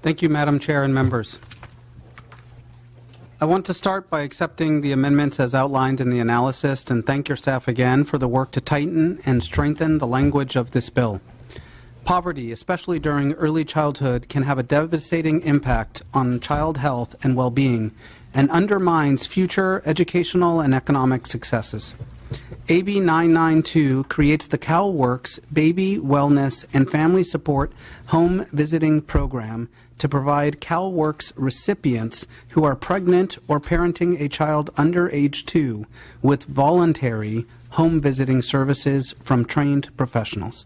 Thank you, Madam Chair and members. I want to start by accepting the amendments as outlined in the analysis and thank your staff again for the work to tighten and strengthen the language of this bill. Poverty, especially during early childhood, can have a devastating impact on child health and well-being and undermines future educational and economic successes. AB992 creates the CalWorks Baby Wellness and Family Support Home Visiting Program to provide CalWorks recipients who are pregnant or parenting a child under age 2 with voluntary home visiting services from trained professionals.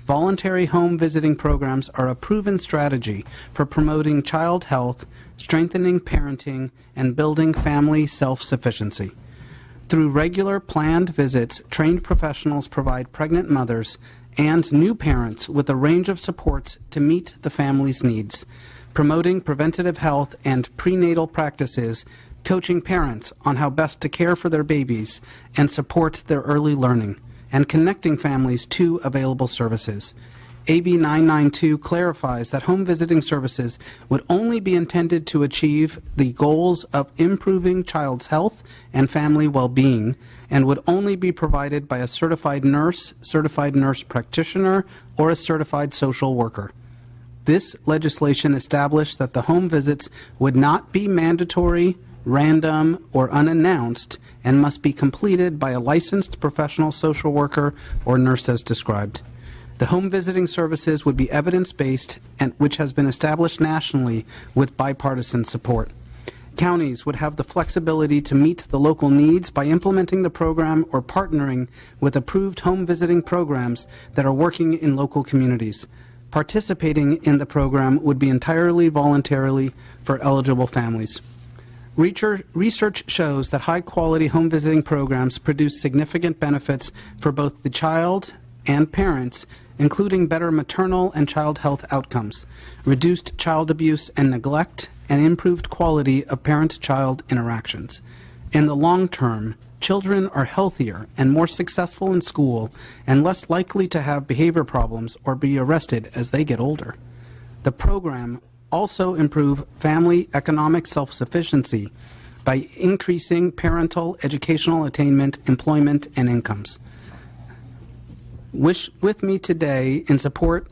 Voluntary home visiting programs are a proven strategy for promoting child health, strengthening parenting, and building family self-sufficiency. Through regular planned visits, trained professionals provide pregnant mothers and new parents with a range of supports to meet the family's needs, promoting preventative health and prenatal practices, coaching parents on how best to care for their babies and support their early learning, and connecting families to available services. AB 992 clarifies that home visiting services would only be intended to achieve the goals of improving child's health and family well-being and would only be provided by a certified nurse practitioner, or a certified social worker. This legislation established that the home visits would not be mandatory, random, or unannounced and must be completed by a licensed professional social worker or nurse as described. The home visiting services would be evidence-based, and which has been established nationally with bipartisan support. Counties would have the flexibility to meet the local needs by implementing the program or partnering with approved home visiting programs that are working in local communities. Participating in the program would be entirely voluntarily for eligible families. Research shows that high-quality home visiting programs produce significant benefits for both the child and parents, including better maternal and child health outcomes, reduced child abuse and neglect, and improved quality of parent-child interactions. In the long term, children are healthier and more successful in school and less likely to have behavior problems or be arrested as they get older. The program also improves family economic self-sufficiency by increasing parental educational attainment, employment, and incomes. With me today in support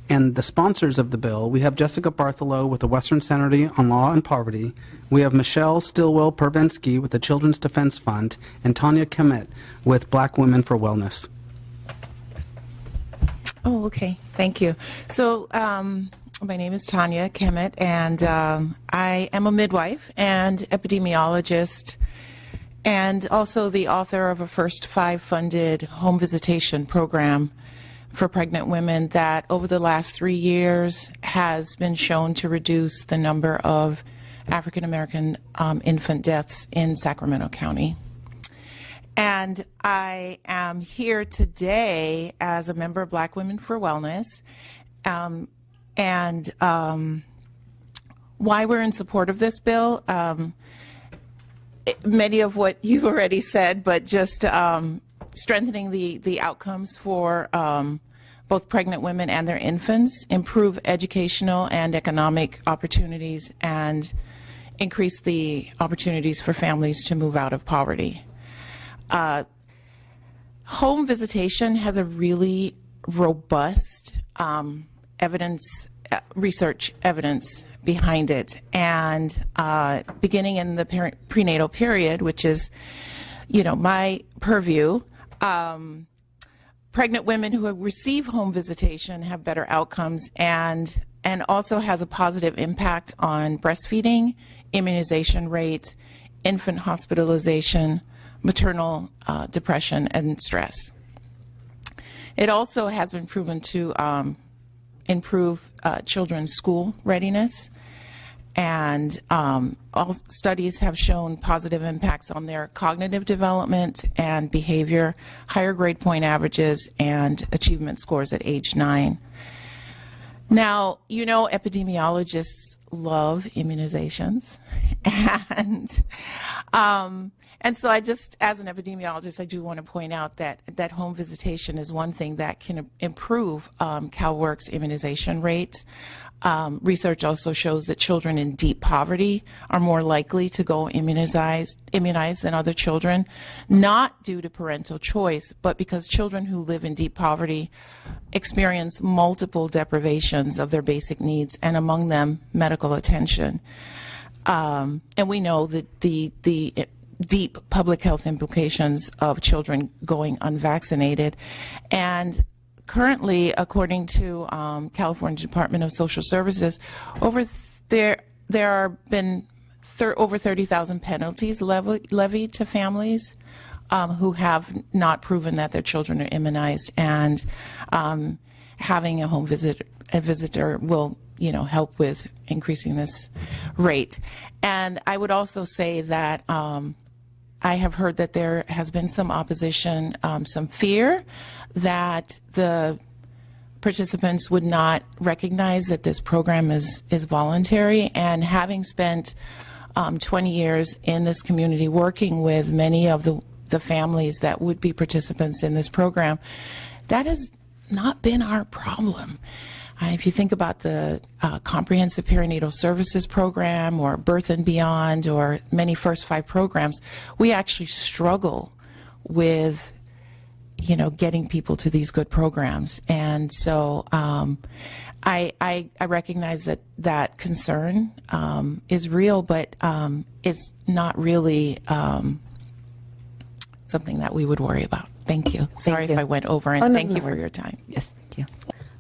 and the sponsors of the bill, we have Jessica Bartholow with the Western Center on Law and Poverty. We have Michelle Stilwell-Pervensky with the Children's Defense Fund, and Tanya Kemet with Black Women for Wellness. Oh, okay. Thank you. So my name is Tanya Kemet, and I am a midwife and epidemiologist, and also the author of a first 5 funded home visitation program for pregnant women that over the last 3 years has been shown to reduce the number of African American infant deaths in Sacramento County. And I am here today as a member of Black Women for Wellness, and why we're in support of this bill. Many of what you've already said, but just strengthening the outcomes for both pregnant women and their infants, improve educational and economic opportunities, and increase the opportunities for families to move out of poverty. Home visitation has a really robust research evidence behind it, and beginning in the prenatal period, which is, my purview, pregnant women who receive home visitation have better outcomes and also has a positive impact on breastfeeding, immunization rate, infant hospitalization, maternal depression, and stress. It also has been proven to improve children's school readiness, and all studies have shown positive impacts on their cognitive development and behavior, higher grade point averages, and achievement scores at age 9. Now, epidemiologists love immunizations, And so I just, as an epidemiologist, I do want to point out that home visitation is one thing that can improve CalWORK's immunization rates. Research also shows that children in deep poverty are more likely to go immunized than other children, not due to parental choice, but because children who live in deep poverty experience multiple deprivations of their basic needs, and among them, medical attention. And we know that the deep public health implications of children going unvaccinated. And currently, according to California Department of Social Services, there have been over 30,000 penalties levied to families who have not proven that their children are immunized, and having a home visitor will help with increasing this rate. And I would also say that I have heard that there has been some opposition, some fear that the participants would not recognize that this program is voluntary. And having spent 20 years in this community working with many of the families that would be participants in this program, that has not been our problem. If you think about the Comprehensive Perinatal Services Program or Birth and Beyond or many First Five programs, we actually struggle with, getting people to these good programs. And so I recognize that concern is real, but it's not really something that we would worry about. Thank you. Sorry if I went over, and thank you for your time. Yes, thank you.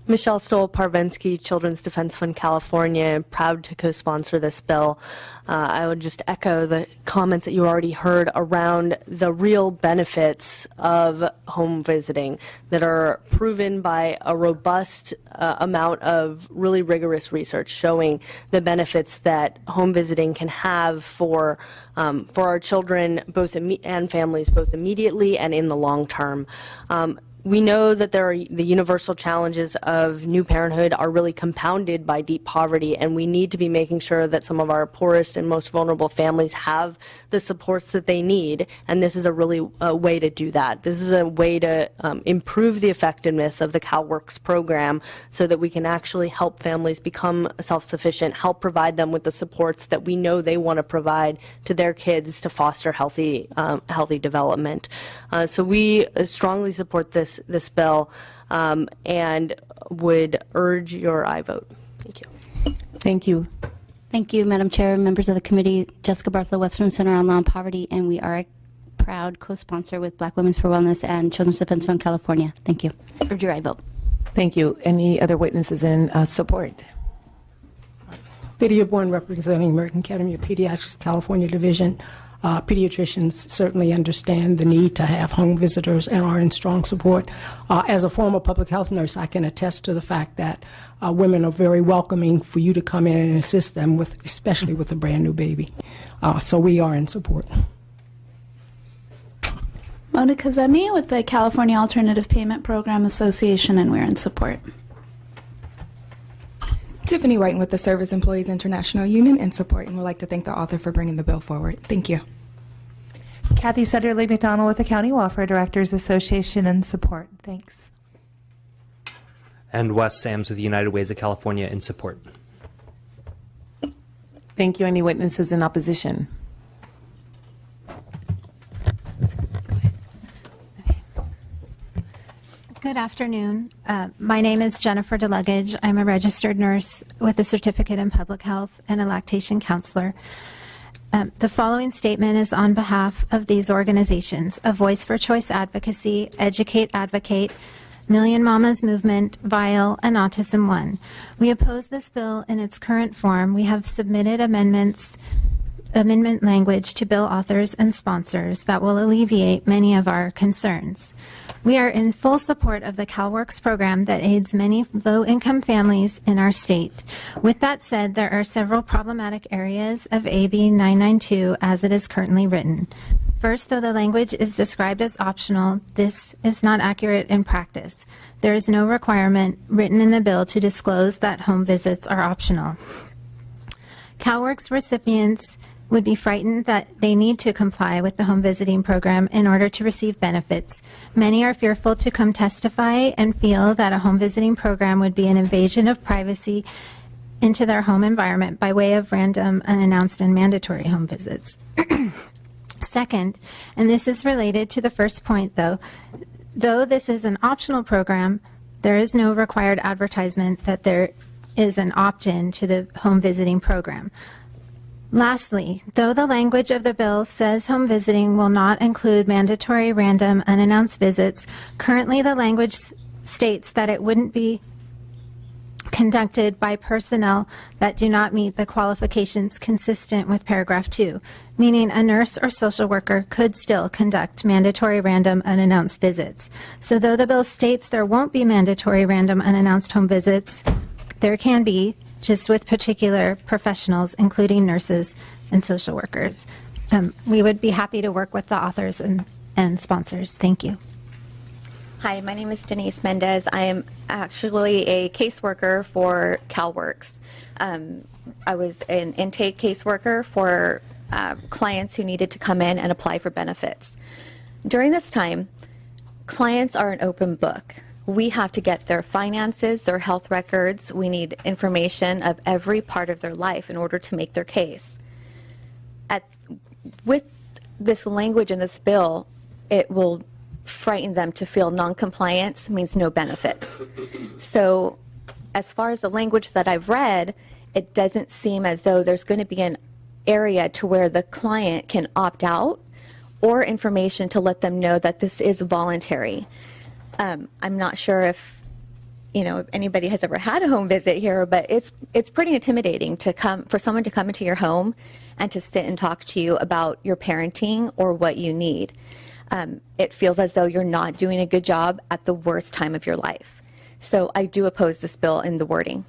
Michelle Stoll-Parvensky, Children's Defense Fund California, proud to co-sponsor this bill. I would just echo the comments that you already heard around the real benefits of home visiting that are proven by a robust amount of really rigorous research showing the benefits that home visiting can have for our children and families, both immediately and in the long term. We know that the universal challenges of new parenthood are really compounded by deep poverty, and we need to be making sure that some of our poorest and most vulnerable families have the supports that they need, and this is a really way to do that. This is a way to improve the effectiveness of the CalWORKs program so that we can actually help families become self-sufficient, help provide them with the supports that we know they want to provide to their kids to foster healthy development. So we strongly support this bill and would urge your aye vote. Thank you. Thank you. Thank you, Madam Chair, members of the committee. Jessica Bartholow, Western Center on Law and Poverty, and we are a proud co-sponsor with Black Women's for Wellness and Children's Defense Fund California. Thank you. Urge your aye vote. Thank you. Any other witnesses in support? Lydia Bourne, representing American Academy of Pediatrics, California Division. Pediatricians certainly understand the need to have home visitors and are in strong support. As a former public health nurse, I can attest to the fact that women are very welcoming for you to come in and assist them especially with a brand new baby. So we are in support. Monica Zemi with the California Alternative Payment Program Association, and we're in support. Tiffany Whiten with the Service Employees International Union in support, and would like to thank the author for bringing the bill forward. Thank you. Kathy Sutterly McDonald with the County Welfare Directors Association in support. Thanks. And Wes Sams with the United Ways of California in support. Thank you. Any witnesses in opposition? Good afternoon. My name is Jennifer DeLuggage. I'm a registered nurse with a certificate in public health and a lactation counselor. The following statement is on behalf of these organizations: A Voice for Choice Advocacy, Educate Advocate, Million Mamas Movement, VIAL, and Autism One. We oppose this bill in its current form. We have submitted amendment language to bill authors and sponsors that will alleviate many of our concerns. We are in full support of the CalWORKs program that aids many low-income families in our state. With that said, there are several problematic areas of AB 992 as it is currently written. First, though the language is described as optional, this is not accurate in practice. There is no requirement written in the bill to disclose that home visits are optional. CalWORKs recipients would be frightened that they need to comply with the home visiting program in order to receive benefits. Many are fearful to come testify and feel that a home visiting program would be an invasion of privacy into their home environment by way of random, unannounced, and mandatory home visits. Second, and this is related to the first point, though this is an optional program, there is no required advertisement that there is an opt-in to the home visiting program. Lastly, though the language of the bill says home visiting will not include mandatory, random, unannounced visits, currently the language states that it wouldn't be conducted by personnel that do not meet the qualifications consistent with paragraph 2, meaning a nurse or social worker could still conduct mandatory, random, unannounced visits. So though the bill states there won't be mandatory, random, unannounced home visits, there can be, just with particular professionals, including nurses and social workers. We would be happy to work with the authors and sponsors. Thank you. Hi, my name is Denise Mendez. I am actually a caseworker for CalWorks. I was an intake caseworker for clients who needed to come in and apply for benefits. During this time, clients are an open book. We have to get their finances, their health records. We need information of every part of their life in order to make their case. With this language in this bill, it will frighten them to feel non-compliance means no benefits. So as far as the language that I've read, it doesn't seem as though there's going to be an area to where the client can opt out or information to let them know that this is voluntary. I'm not sure if anybody has ever had a home visit here, but it's pretty intimidating for someone to come into your home and to sit and talk to you about your parenting or what you need. It feels as though you're not doing a good job at the worst time of your life. So I do oppose this bill in the wording.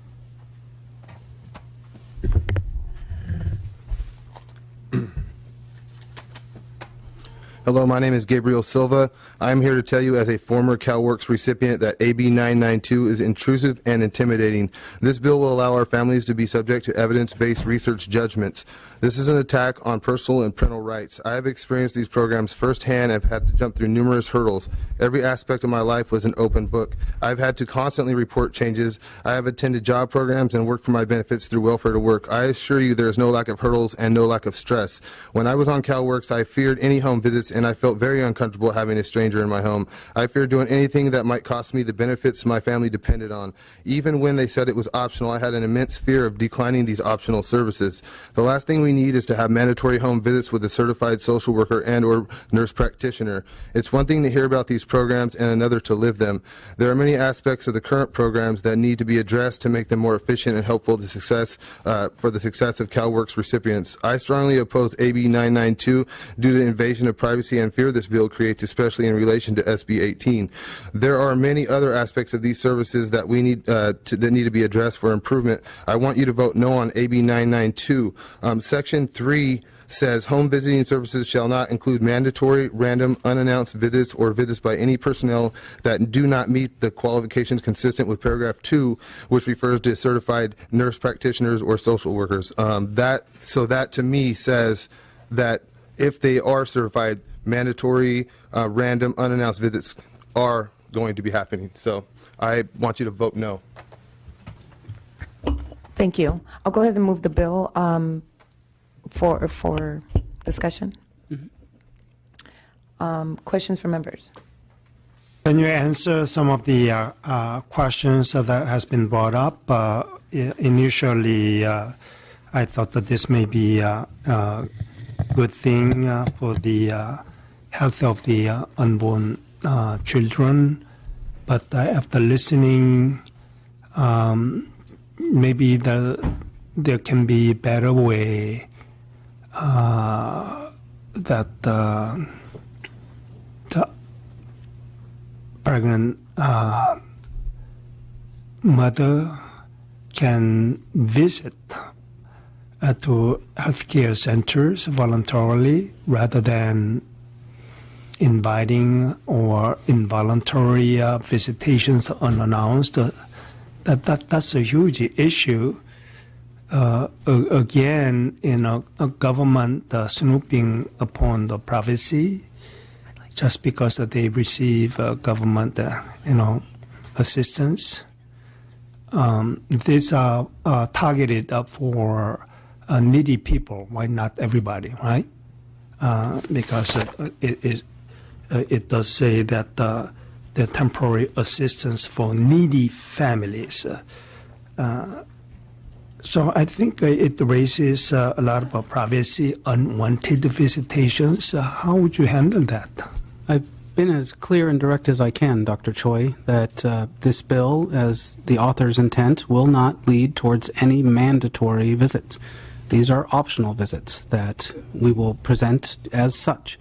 Hello, my name is Gabriel Silva. I'm here to tell you as a former CalWorks recipient that AB992 is intrusive and intimidating. This bill will allow our families to be subject to evidence-based research judgments. This is an attack on personal and parental rights. I have experienced these programs firsthand and have had to jump through numerous hurdles. Every aspect of my life was an open book. I've had to constantly report changes. I have attended job programs and worked for my benefits through Welfare to Work. I assure you there is no lack of hurdles and no lack of stress. When I was on CalWorks, I feared any home visits and I felt very uncomfortable having a stranger in my home. I feared doing anything that might cost me the benefits my family depended on. Even when they said it was optional, I had an immense fear of declining these optional services. The last thing we need is to have mandatory home visits with a certified social worker and or nurse practitioner. It's one thing to hear about these programs and another to live them. There are many aspects of the current programs that need to be addressed to make them more efficient and helpful to success for the success of CalWorks recipients. I strongly oppose AB 992 due to the invasion of privacy and fear this bill creates, especially in relation to SB 18. There are many other aspects of these services that we need that need to be addressed for improvement. I want you to vote no on AB 992. Section 3 says home visiting services shall not include mandatory, random, unannounced visits or visits by any personnel that do not meet the qualifications consistent with paragraph 2, which refers to certified nurse practitioners or social workers. That to me says that if they are certified, mandatory, random, unannounced visits are going to be happening. So I want you to vote no. Thank you. I'll go ahead and move the bill for discussion. Mm-hmm. Questions from members? Can you answer some of the questions that has been brought up? Initially, I thought that this may be a good thing for the health of the unborn children, but after listening, maybe there can be a better way that the pregnant mother can visit to healthcare centers voluntarily rather than inviting or involuntary visitations unannounced. That's a huge issue. again, a government snooping upon the privacy just because they receive government, assistance. These are targeted for needy people. Why not everybody, right? Because it does say that the temporary assistance for needy families. So I think it raises a lot of privacy, unwanted visitations. How would you handle that? I've been as clear and direct as I can, Dr. Choi, that this bill, as the author's intent, will not lead towards any mandatory visits. These are optional visits that we will present as such.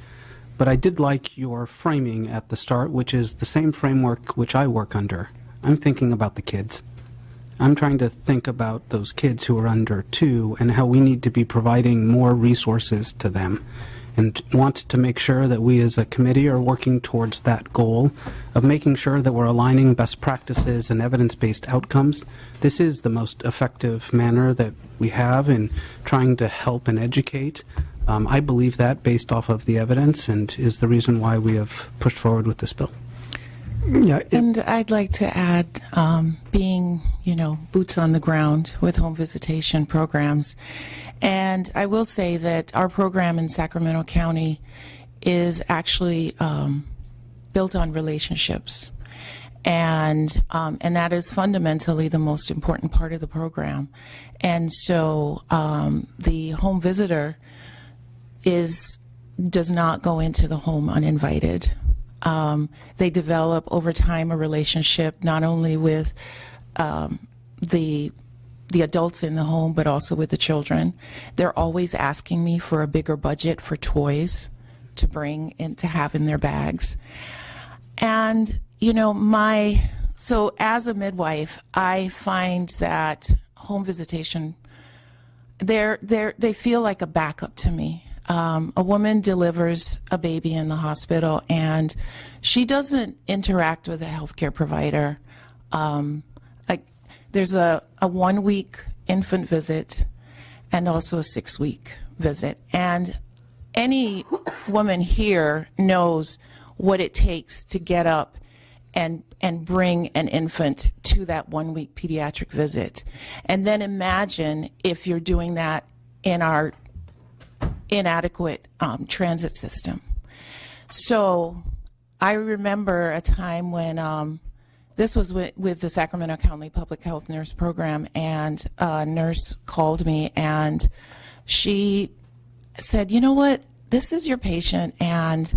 But I did like your framing at the start, which is the same framework which I work under. I'm thinking about the kids. I'm trying to think about those kids who are under 2 and how we need to be providing more resources to them, and want to make sure that we as a committee are working towards that goal of making sure that we're aligning best practices and evidence-based outcomes. This is the most effective manner that we have in trying to help and educate. I believe that based off of the evidence, and is the reason why we have pushed forward with this bill. Yeah, and I'd like to add, being, boots on the ground with home visitation programs. And I will say that our program in Sacramento County is actually built on relationships. And that is fundamentally the most important part of the program. And so the home visitor does not go into the home uninvited. They develop over time a relationship not only with the adults in the home, but also with the children. They're always asking me for a bigger budget for toys to bring and to have in their bags. And, so as a midwife, I find that home visitation, they feel like a backup to me. A woman delivers a baby in the hospital, and she doesn't interact with a healthcare provider. There's a 1-week infant visit and also a 6-week visit. And any woman here knows what it takes to get up and bring an infant to that 1-week pediatric visit. And then imagine if you're doing that in our inadequate transit system. So I remember a time when this was with the Sacramento County Public Health Nurse Program, and a nurse called me and she said, "You know what, this is your patient, and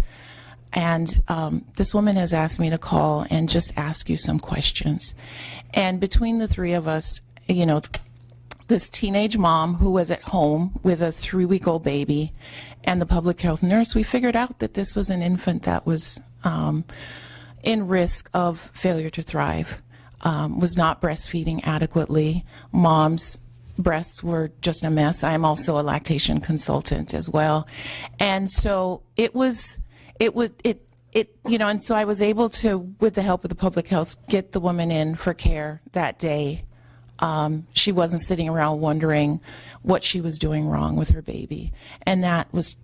this woman has asked me to call and just ask you some questions." And between the three of us, this teenage mom who was at home with a 3-week-old baby and the public health nurse, we figured out that this was an infant that was in risk of failure to thrive, was not breastfeeding adequately. Mom's breasts were just a mess. I am also a lactation consultant as well. And so and so I was able to, with the help of the public health, get the woman in for care that day. She wasn't sitting around wondering what she was doing wrong with her baby, and that was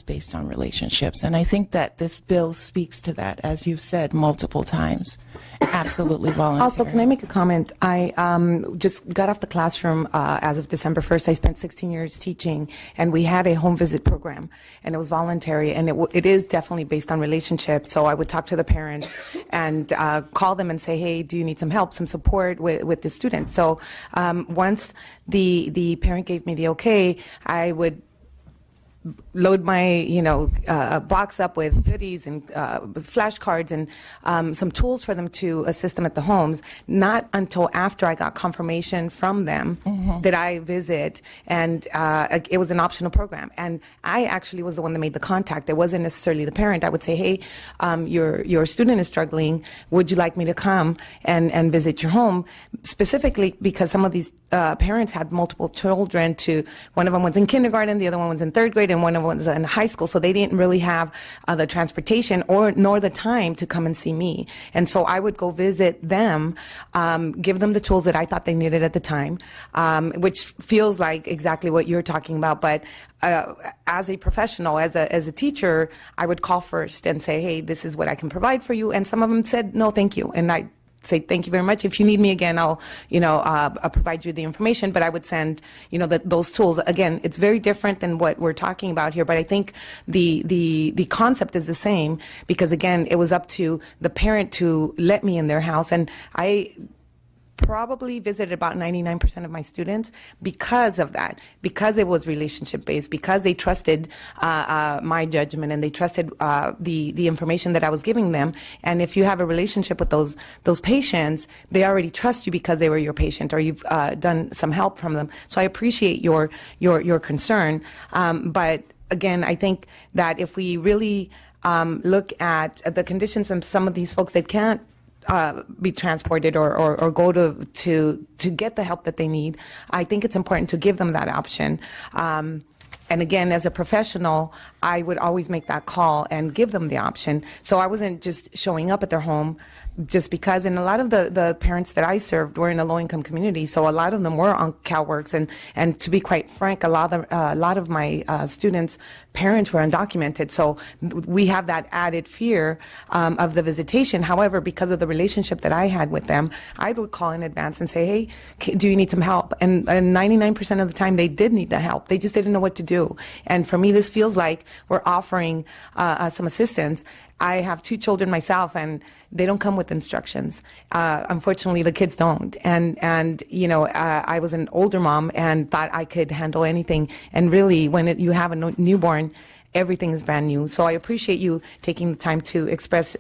based on relationships. And I think that this bill speaks to that, as you've said multiple times. Absolutely voluntary. Also, can I make a comment? I just got off the classroom as of December 1st. I spent 16 years teaching, and we had a home visit program, and it was voluntary, and it is definitely based on relationships. So I would talk to the parents and call them and say, "Hey, do you need some help, some support with the student?" So once the parent gave me the okay, I would load my box up with goodies and flashcards and some tools for them to assist them at the homes. Not until after I got confirmation from them did I visit, and it was an optional program. And I actually was the one that made the contact. It wasn't necessarily the parent. I would say, "Hey, your student is struggling. Would you like me to come and visit your home?" Specifically because some of these parents had multiple children. One of them was in kindergarten, the other one was in 3rd grade, grade and one of them was in high school, so they didn't really have the transportation nor the time to come and see me. And so I would go visit them, give them the tools that I thought they needed at the time, which feels like exactly what you're talking about. But as a professional, as a teacher, I would call first and say, hey, this is what I can provide for you. And some of them said, no, thank you. And I say, thank you very much. If you need me again, I'll provide you the information, but I would send, those tools. Again, it's very different than what we're talking about here, but I think the concept is the same because, again, it was up to the parent to let me in their house, and I probably visited about 99% of my students because of that, because it was relationship based, because they trusted my judgment and they trusted the information that I was giving them. And if you have a relationship with those patients, they already trust you because they were your patient or you've done some help from them. So I appreciate your concern, but again, I think that if we really look at the conditions of some of these folks that can't be transported or go to get the help that they need, I think it's important to give them that option. And again, as a professional, I would always make that call and give them the option. So I wasn't just showing up at their home just because, and a lot of the parents that I served were in a low-income community, so a lot of them were on CalWorks, and to be quite frank, a lot of my students' parents were undocumented, so we have that added fear of the visitation. However, because of the relationship that I had with them, I would call in advance and say, hey, do you need some help? And 99% of the time, they did need that help. They just didn't know what to do. And for me, this feels like we're offering some assistance. I have 2 children myself, and they don't come with instructions. Unfortunately, the kids don't. And I was an older mom and thought I could handle anything. And really, when you have a newborn, everything is brand new. So I appreciate you taking the time to express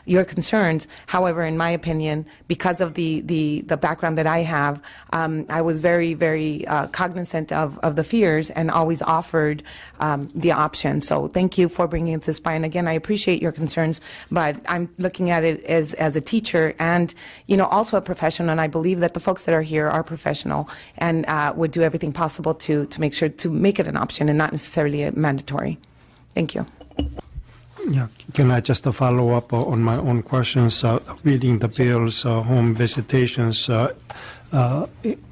your concerns. However, in my opinion, because of the background that I have, I was very, very cognizant of the fears and always offered the option. So thank you for bringing this by. And again, I appreciate your concerns, but I'm looking at it as a teacher and, also a professional. And I believe that the folks that are here are professional and would do everything possible to make sure to make it an option and not necessarily a mandatory. Thank you. Yeah, can I just follow up on my own questions? Reading the bill's home visitations,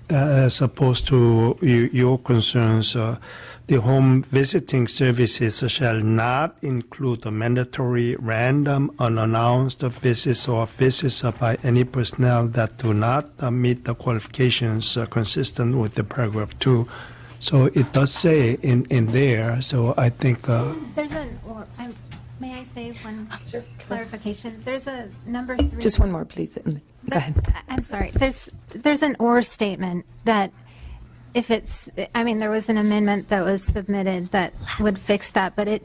as opposed to your concerns, the home visiting services shall not include the mandatory random unannounced visits or visits by any personnel that do not meet the qualifications consistent with the paragraph 2. So it does say in there, so I think... There's may I say one clarification? There's a number 3. Just one more, please. Go ahead. I'm sorry. There's an or statement that if it's, there was an amendment that was submitted that would fix that, but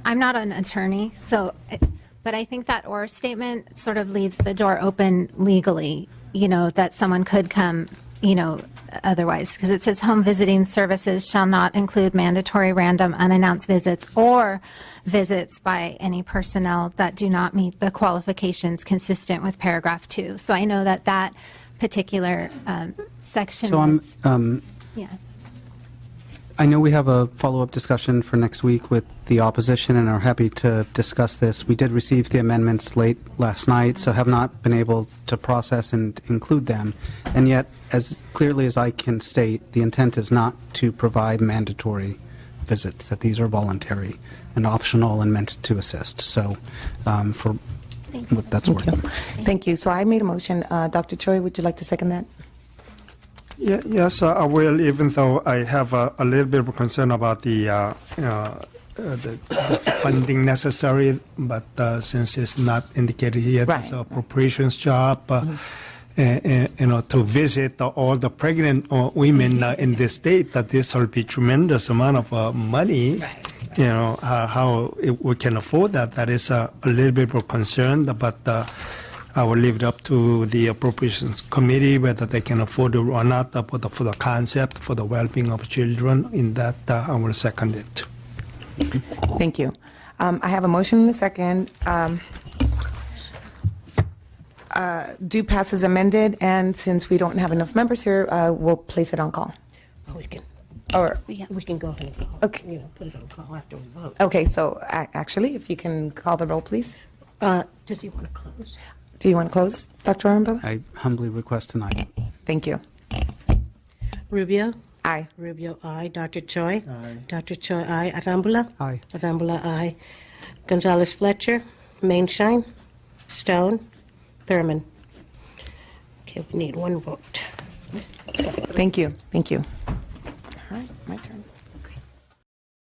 I'm not an attorney, but I think that or statement sort of leaves the door open legally, that someone could come, otherwise, because it says home visiting services shall not include mandatory random unannounced visits or visits by any personnel that do not meet the qualifications consistent with paragraph 2. So I know that particular section yeah. I know we have a follow-up discussion for next week with the opposition and are happy to discuss this. We did receive the amendments late last night, so have not been able to process and include them. And yet, as clearly as I can state, the intent is not to provide mandatory visits, that these are voluntary and optional and meant to assist. So for what that's worth. Thank you. So I made a motion. Dr. Choi, would you like to second that? Yes, I will, even though I have a little bit of concern about the funding necessary, but since it's not indicated here, right. It's an appropriations job, to visit all the pregnant women in this state, that this will be tremendous amount of money. Right. How we can afford that, that is a little bit of concern, but I will leave it up to the Appropriations Committee whether they can afford it or not, for the concept, for the well-being of children. In that, I will second it. Thank you. I have a motion and a second. Do pass as amended, and since we don't have enough members here, we'll place it on call. Or We can go ahead and call. Okay. You know, put it on call after we vote. okay, so actually, if you can call the roll, please. Does he want to close? Do you want to close, Dr. Arambilla? I humbly request tonight. Thank you. Rubio? Aye. Rubio, aye. Dr. Choi? Aye. Dr. Choi, aye. Arambula? Aye. Arambula, aye. Gonzalez Fletcher? Mainshine? Stone? Thurman? Okay, we need one vote. Thank you. Thank you. All right, my turn.